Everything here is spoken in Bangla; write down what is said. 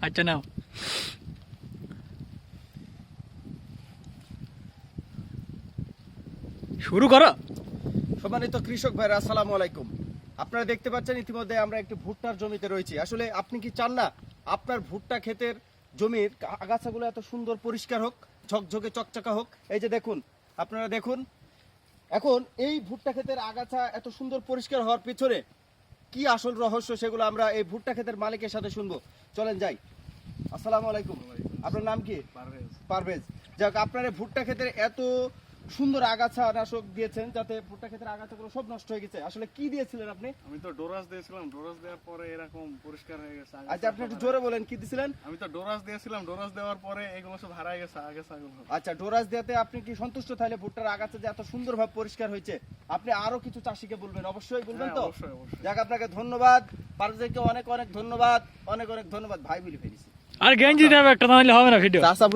আচ্ছা নাও। শুরু করো। সম্মানিত কৃষক ভাইরা, আসসালামু আলাইকুম। আপনারা দেখতে পাচ্ছেন ইতিমধ্যে আমরা একটি ভুট্টার জমিতে রয়েছি। আসলে আপনি কি চান না আপনার ভুট্টা ক্ষেতের জমির আগাছাগুলো এত সুন্দর পরিষ্কার হোক, ঝকঝকে চকচকা হোক? এই যে দেখুন, আপনারা দেখুন, এখন এই ভুট্টা ক্ষেতের আগাছা এত সুন্দর পরিষ্কার হওয়ার পিছনে কি আসল রহস্য, সেগুলো আমরা এই ভুট্টা ক্ষেতের মালিকের সাথে শুনবো। চলেন যাই। আসসালামু আলাইকুম। আপনার নাম কি? পারভেজ। যাক, আপনার এই ভুট্টা ক্ষেতের এত সুন্দর আগাছা নাশক দিয়েছেন যাতে ভুট্টা ক্ষেতের আগাছাগুলো সব নষ্ট হয়ে গেছে। আসলে কি দিয়েছিলেন আপনি? আমি তো ডোরাস দিয়েছিলাম, ডোরাস দেওয়ার পরে এরকম পরিষ্কার হয়ে গেছে। আচ্ছা, আপনি একটু জোরে বলেন, কি দিছিলেন? আমি তো ডোরাস দিয়েছিলাম, ডোরাস দেওয়ার পরে এগুলো সব হারাই গেছে, আগাছাগুলো। আচ্ছা, ডোরাস দেওয়াতে আপনি কি সন্তুষ্ট? তাহলে ভুট্টার আগাছা যে এত সুন্দরভাবে পরিষ্কার হয়েছে, আপনি আরো কিছু চাষিকে বলবেন, অবশ্যই বলবেন তো? হ্যাঁ, অবশ্যই, অবশ্যই। যাক, আপনাকে ধন্যবাদ। পারভেজকে অনেক অনেক ধন্যবাদ, অনেক অনেক ধন্যবাদ। ভাই বলে ফেলেছি। আর গেঞ্জি দেবে একটা, নাহলে হবে না ভিডিও। চাষা